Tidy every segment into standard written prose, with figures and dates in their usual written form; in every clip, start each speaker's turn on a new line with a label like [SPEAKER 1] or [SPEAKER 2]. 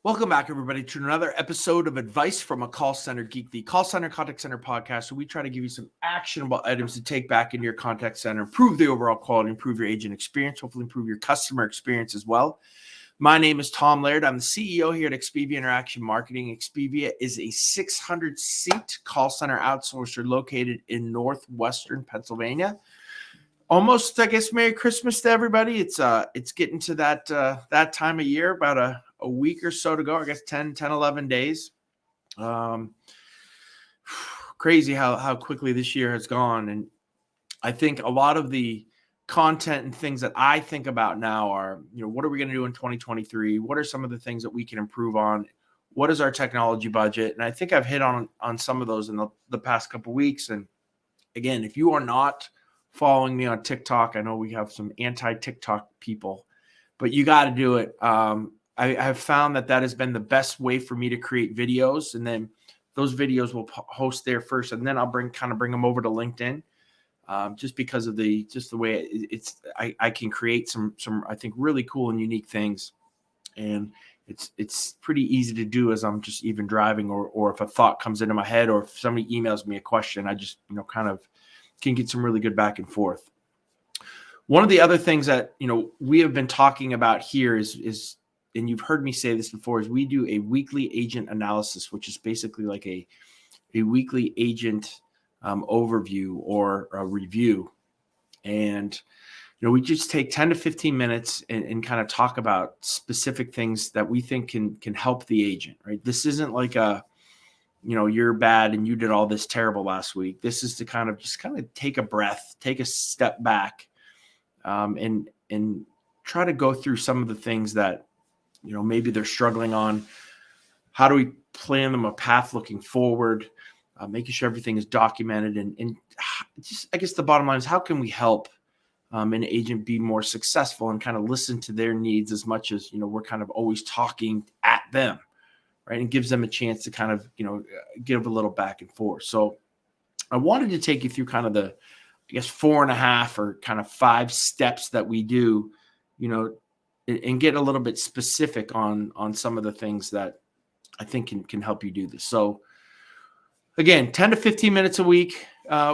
[SPEAKER 1] Welcome back, everybody, to another episode of Advice from a Call Center Geek, the call center contact center podcast, where we try to give you some actionable items to take back into your contact center, improve the overall quality, improve your agent experience, hopefully improve your customer experience as well. My name is Tom Laird. I'm the CEO here at Expivia Interaction Marketing. Expivia is a 600-seat call center outsourcer located in northwestern Pennsylvania. Almost, I guess, Merry Christmas to everybody. It's getting to that time of year, about a week or so to go, I guess 10, 11 days. Crazy how quickly this year has gone. And I think a lot of the content and things that I think about now are, what are we going to do in 2023? What are some of the things that we can improve on? What is our technology budget? And I think I've hit on some of those in the past couple of weeks. And again, if you are not following me on TikTok, I know we have some anti-TikTok people, but you got to do it. I have found that has been the best way for me to create videos, and then those videos will host there first, and then I'll bring them over to LinkedIn, just because of the way I can create some I think really cool and unique things, and it's pretty easy to do as I'm just even driving, or if a thought comes into my head, or if somebody emails me a question, I just kind of can get some really good back and forth. One of the other things that we have been talking about here is and you've heard me say this before, is we do a weekly agent analysis, which is basically like a weekly agent overview or a review. And, we just take 10 to 15 minutes and kind of talk about specific things that we think can help the agent, right? This isn't like you're bad and you did all this terrible last week. This is to kind of take a breath, take a step back, and try to go through some of the things that, maybe they're struggling on. How do we plan them a path looking forward, making sure everything is documented, and just, I guess the bottom line is, how can we help an agent be more successful and kind of listen to their needs as much as, we're kind of always talking at them, right? And gives them a chance to kind of, give a little back and forth. So I wanted to take you through kind of the, I guess, 4.5 or kind of 5 steps that we do, and get a little bit specific on some of the things that I think can help you do this. So again, 10 to 15 minutes a week.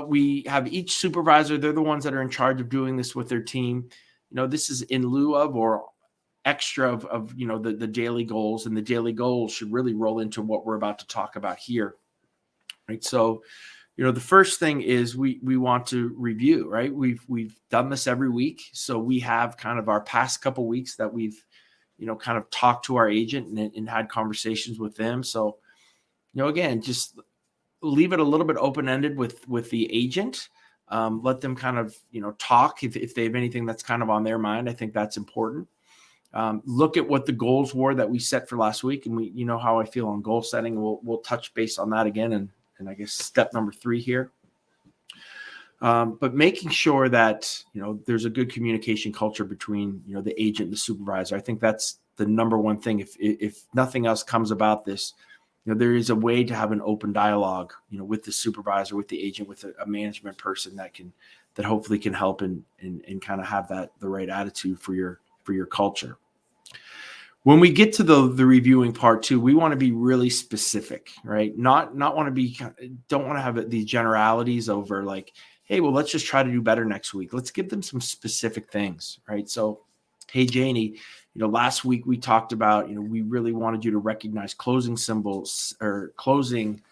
[SPEAKER 1] We have each supervisor. They're the ones that are in charge of doing this with their team. This is in lieu of or extra of the daily goals, and the daily goals should really roll into what we're about to talk about here. Right. So, the first thing is we want to review, right? We've done this every week. So we have kind of our past couple of weeks that we've, kind of talked to our agent and had conversations with them. So, again, just leave it a little bit open-ended with the agent. Let them kind of, talk if they have anything that's kind of on their mind. I think that's important. Look at what the goals were that we set for last week. And we, how I feel on goal setting. We'll touch base on that again. And I guess step number 3 here. But making sure that, there's a good communication culture between, the agent and the supervisor. I think that's the number one thing. If nothing else comes about this, there is a way to have an open dialogue, with the supervisor, with the agent, with a management person that hopefully can help and kind of have the right attitude for your culture. When we get to the reviewing part too, we want to be really specific, right? Don't want to have these generalities over like, hey, well, let's just try to do better next week. Let's give them some specific things, right? So, hey, Janie, last week we talked about, we really wanted you to recognize closing symbols or closing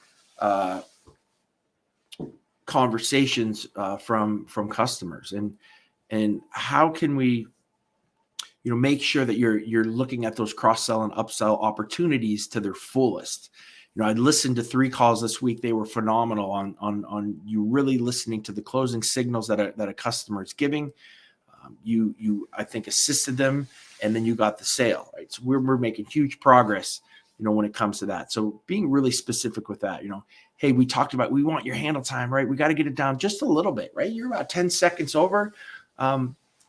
[SPEAKER 1] conversations from customers, and how can we make sure that you're looking at those cross-sell and upsell opportunities to their fullest. I listened to 3 calls this week. They were phenomenal on you really listening to the closing signals that a customer is giving. You I think assisted them, and then you got the sale, right? So we're making huge progress, when it comes to that. So being really specific with that, hey, we talked about, we want your handle time, right? We got to get it down just a little bit, right? You're about 10 seconds over.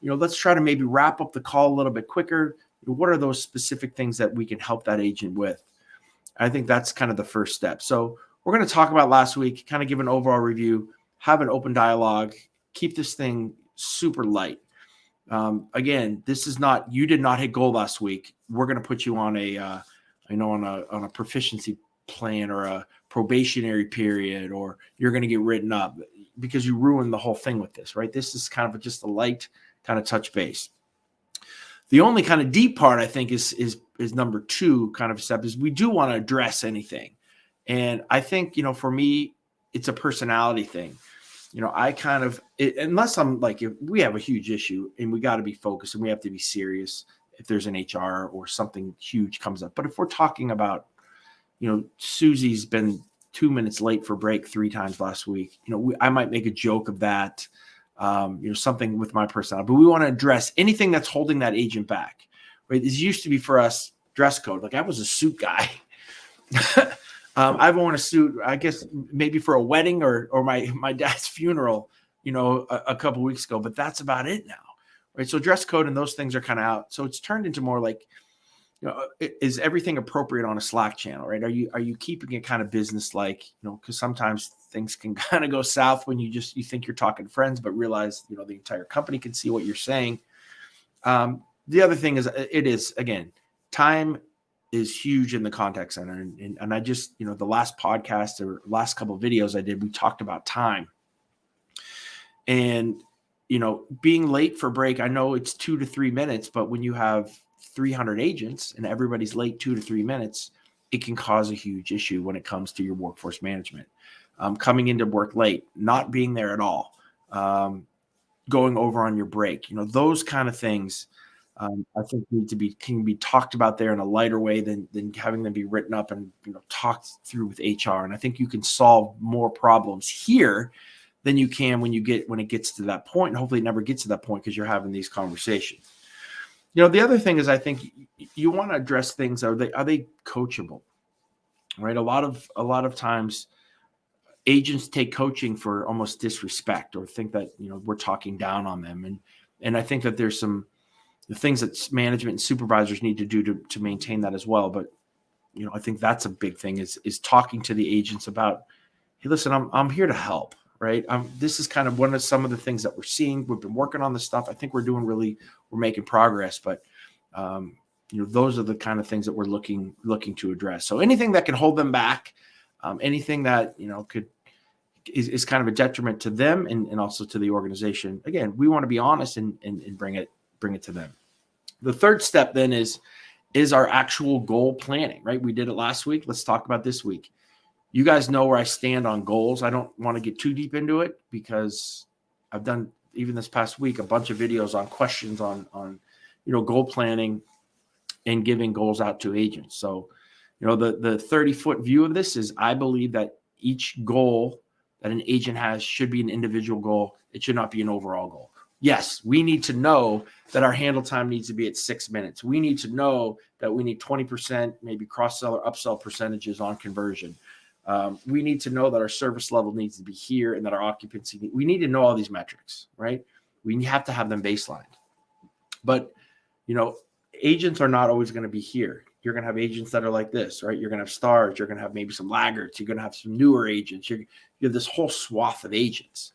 [SPEAKER 1] Let's try to maybe wrap up the call a little bit quicker. What are those specific things that we can help that agent with? I think that's kind of the first step. So we're going to talk about last week, kind of give an overall review, have an open dialogue, keep this thing super light. Again, this is not, you did not hit goal last week. We're going to put you on a on a proficiency plan or a probationary period, or you're going to get written up because you ruined the whole thing with this, right? This is kind of just a light kind of touch base. The only kind of deep part, I think, is number two kind of step is we do want to address anything. And I think, for me, it's a personality thing. I kind of, unless I'm like, if we have a huge issue and we got to be focused and we have to be serious if there's an HR or something huge comes up. But if we're talking about, Susie's been 2 minutes late for break 3 times last week, I might make a joke of that, something with my personality, but we want to address anything that's holding that agent back, right? This used to be for us dress code. Like I was a suit guy. I've worn a suit, I guess maybe for a wedding or my dad's funeral, a couple of weeks ago, but that's about it now, right? So dress code and those things are kind of out. So it's turned into more like, is everything appropriate on a Slack channel, right? Are you keeping it kind of business like, because sometimes things can kind of go south when you think you're talking to friends, but realize, the entire company can see what you're saying. The other thing is it is, again, time is huge in the contact center. And I just, the last podcast or last couple of videos I did, we talked about time and, being late for break. I know it's 2 to 3 minutes, but when you have 300 agents and everybody's late 2 to 3 minutes, it can cause a huge issue when it comes to your workforce management. Coming into work late, not being there at all, going over on your break, those kind of things, I think can be talked about there in a lighter way than having them be written up and talked through with HR. And I think you can solve more problems here than you can when it gets to that point. And hopefully it never gets to that point because you're having these conversations. The other thing is I think you want to address things. Are they coachable, right? A lot of times agents take coaching for almost disrespect or think that, we're talking down on them. And I think that there's the things that management and supervisors need to do to maintain that as well. But, I think that's a big thing is talking to the agents about, hey, listen, I'm here to help, right? This is kind of some of the things that we're seeing. We've been working on this stuff. I think we're making progress, but those are the kind of things that we're looking to address. So anything that can hold them back, anything that, is kind of a detriment to them and also to the organization. Again, we want to be honest and bring it to them. The third step then is our actual goal planning, right? We did it last week. Let's talk about this week. You guys know where I stand on goals. I don't want to get too deep into it because I've done, even this past week, a bunch of videos on questions on goal planning and giving goals out to agents. So, the 30-foot view of this is I believe that each goal that an agent has should be an individual goal. It should not be an overall goal. Yes, we need to know that our handle time needs to be at 6 minutes. We need to know that we need 20%, maybe cross-sell or upsell percentages on conversion. We need to know that our service level needs to be here and that our occupancy, we need to know all these metrics, right? We have to have them baselined. But, agents are not always going to be here. You're going to have agents that are like this, right? You're going to have stars. You're going to have maybe some laggards. You're going to have some newer agents. You have this whole swath of agents,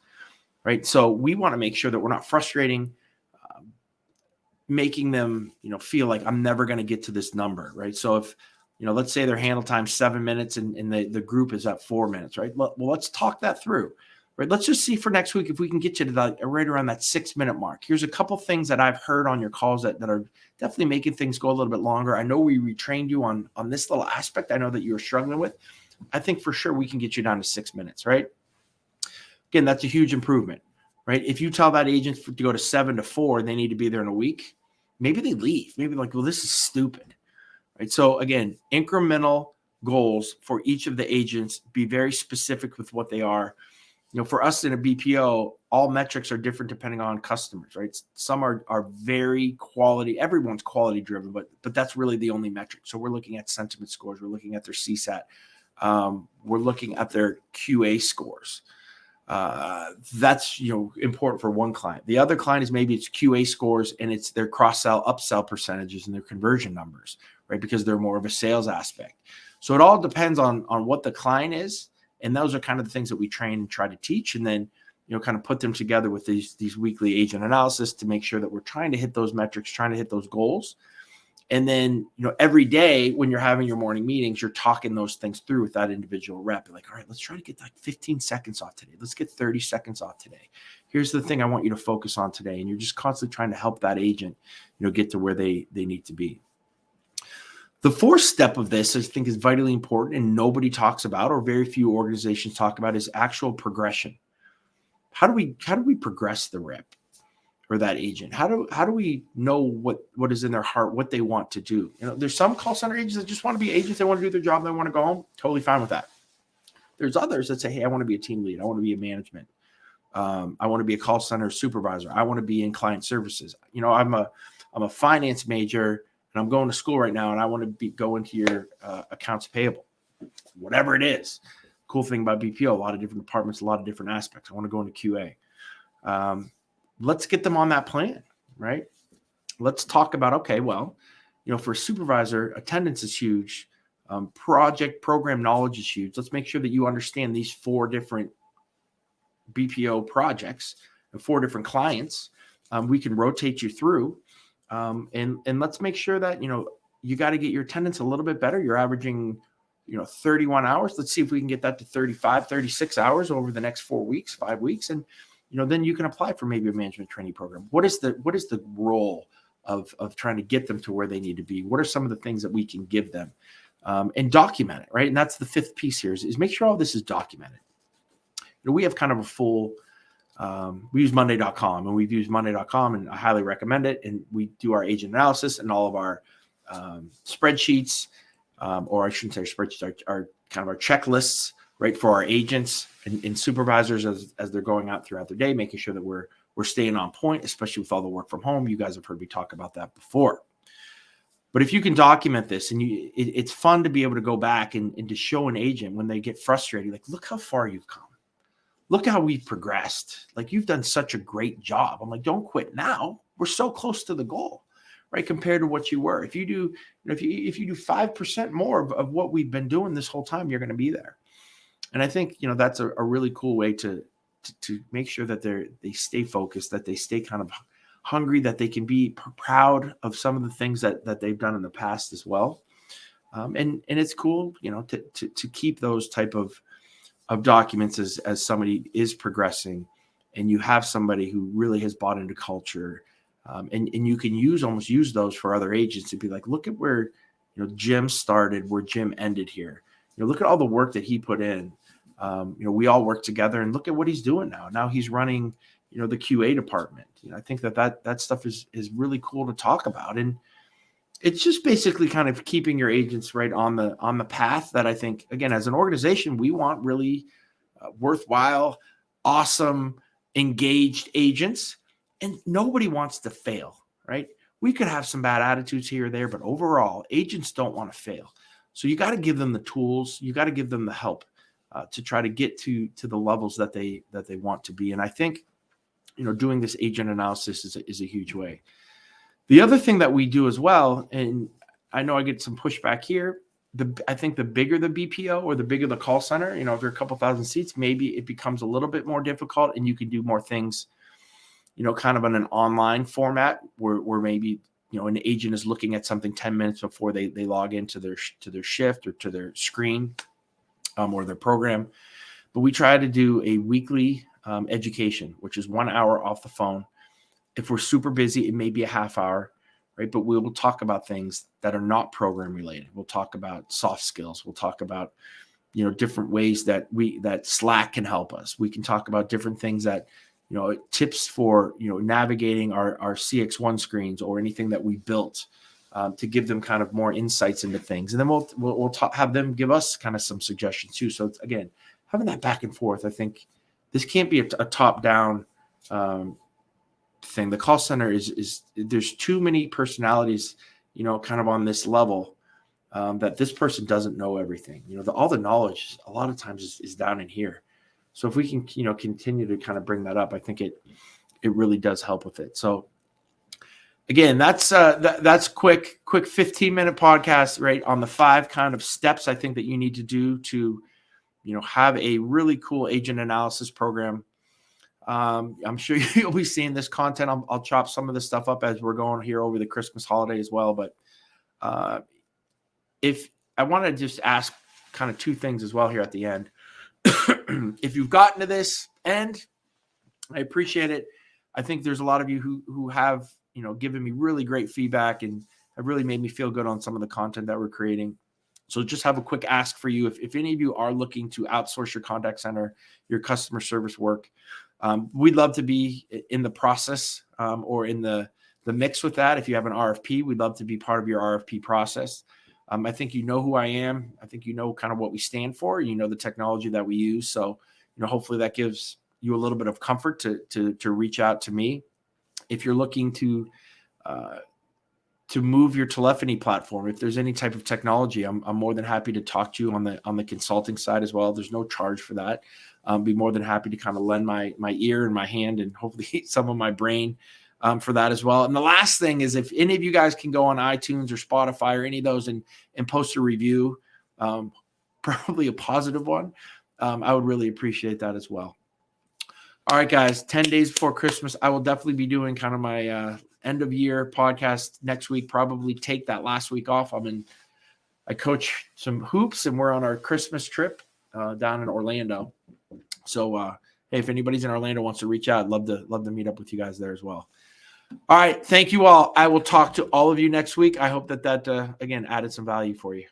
[SPEAKER 1] right? So we want to make sure that we're not frustrating, making them, feel like I'm never going to get to this number, right? So if, let's say their handle time 7 minutes and the group is at 4 minutes, right? Well, let's talk that through, right? Let's just see for next week if we can get you to right around that 6 minute mark. Here's a couple things that I've heard on your calls that are definitely making things go a little bit longer. I know we retrained you on this little aspect. I know that you were struggling with. I think for sure we can get you down to 6 minutes, right? Again, that's a huge improvement, right? If you tell that agent to go to 7 to 4 and they need to be there in a week, maybe they leave. Maybe like, well, this is stupid, right? So again, incremental goals for each of the agents, be very specific with what they are. For us in a BPO, all metrics are different depending on customers, right? Some are very quality. Everyone's quality driven, but that's really the only metric. So we're looking at sentiment scores. We're looking at their CSAT. We're looking at their QA scores. That's, important for one client. The other client is maybe it's QA scores and it's their cross-sell, upsell percentages and their conversion numbers, right? Because they're more of a sales aspect. So it all depends on what the client is. And those are kind of the things that we train and try to teach. And then, kind of put them together with these weekly agent analysis to make sure that we're trying to hit those metrics, trying to hit those goals. And then, every day when you're having your morning meetings, you're talking those things through with that individual rep. You're like, all right, let's try to get like 15 seconds off today. Let's get 30 seconds off today. Here's the thing I want you to focus on today. And you're just constantly trying to help that agent, get to where they need to be. The fourth step of this, I think, is vitally important and nobody talks about, or very few organizations talk about, is actual progression. How do we progress the rep or that agent? How do we know what is in their heart, what they want to do? There's some call center agents that just want to be agents. They want to do their job. They want to go home. Totally fine with that. There's others that say, hey, I want to be a team lead. I want to be a management. I want to be a call center supervisor. I want to be in client services. I'm a finance major and I'm going to school right now and I want to go into your accounts payable, whatever it is. Cool thing about BPO, a lot of different departments, a lot of different aspects. I want to go into QA. Let's get them on that plan, right? Let's talk about, okay, well, for a supervisor, attendance is huge. Project program knowledge is huge. Let's make sure that you understand these 4 different BPO projects and 4 different clients. We can rotate you through. And let's make sure that, you got to get your attendance a little bit better. You're averaging, 31 hours. Let's see if we can get that to 35, 36 hours over the next 4 weeks, 5 weeks. And, then you can apply for maybe a management training program. What is the role of trying to get them to where they need to be? What are some of the things that we can give them, and document it, right? And that's the 5th piece here is make sure all this is documented. We have kind of a full, we use Monday.com, and we've used Monday.com, and I highly recommend it. And we do our agent analysis and all of our spreadsheets, or I shouldn't say spreadsheets, our kind of our checklists, right, for our agents and supervisors as they're going out throughout their day, making sure that we're staying on point, especially with all the work from home. You guys have heard me talk about that before. But if you can document this, and it's fun to be able to go back and to show an agent when they get frustrated, like, look how far you've come. Look how we've progressed. Like, you've done such a great job. I'm like, don't quit now. We're so close to the goal, right? Compared to what you were. If you do, if you do 5% more of what we've been doing this whole time, you're going to be there. And I think, that's a really cool way to make sure that they stay focused, that they stay kind of hungry, that they can be proud of some of the things that they've done in the past as well. And it's cool, to keep those type of documents as somebody is progressing, and you have somebody who really has bought into culture, and you can almost use those for other agents to be like, look at where Jim started, where Jim ended here. Look at all the work that he put in. We all work together, and look at what he's doing now. Now he's running the QA department. I think that stuff is really cool to talk about, and it's just basically kind of keeping your agents right on the path that I think, again, as an organization, we want really worthwhile, awesome, engaged agents, and nobody wants to fail, right? We could have some bad attitudes here or there, but overall, agents don't want to fail. So you got to give them the tools, you got to give them the help to try to get to the levels that they want to be. And I think, doing this agent analysis is a huge way. The other thing that we do as well, and I know I get some pushback here, I think the bigger the BPO or the bigger the call center, if you're a couple thousand seats, maybe it becomes a little bit more difficult, and you can do more things, kind of in an online format where maybe, an agent is looking at something 10 minutes before they log into their shift or to their screen or their program. But we try to do a weekly education, which is 1 hour off the phone. If we're super busy, it may be a half hour, right? But we will talk about things that are not program related. We'll talk about soft skills. We'll talk about, different ways that Slack can help us. We can talk about different things that, tips for, navigating our CX1 screens or anything that we built to give them kind of more insights into things. And then we'll have them give us kind of some suggestions too. So it's, again, having that back and forth. I think this can't be a top down thing. The call center is there's too many personalities, kind of on this level that this person doesn't know everything. All the knowledge a lot of times is down in here. So if we can, continue to kind of bring that up, I think it really does help with it. So again, that's quick 15-minute podcast, right, on the 5 kind of steps I think that you need to do to, have a really cool agent analysis program. I'm sure you'll be seeing this content. I'll chop some of this stuff up as we're going here over the Christmas holiday as well. But If I want to just ask kind of two things as well here at the end. If you've gotten to this end, I appreciate it. I think there's a lot of you who have, given me really great feedback and have really made me feel good on some of the content that we're creating. So just have a quick ask for you. If any of you are looking to outsource your contact center, your customer service work, we'd love to be in the process or in the mix with that. If you have an RFP, we'd love to be part of your RFP process. I think you know who I am. I think you know kind of what we stand for. You know the technology that we use. So, hopefully that gives you a little bit of comfort to reach out to me. If you're looking to move your telephony platform, if there's any type of technology, I'm more than happy to talk to you on the consulting side as well. There's no charge for that. Be more than happy to kind of lend my ear and my hand and hopefully some of my brain for that as well. And the last thing is, if any of you guys can go on iTunes or Spotify or any of those and post a review, probably a positive one, I would really appreciate that as well. All right, guys, 10 days before Christmas, I will definitely be doing kind of my end of year podcast next week, probably take that last week off. I coach some hoops and we're on our Christmas trip down in Orlando. So, hey, if anybody's in Orlando wants to reach out, I'd love to meet up with you guys there as well. All right. Thank you all. I will talk to all of you next week. I hope that again, added some value for you.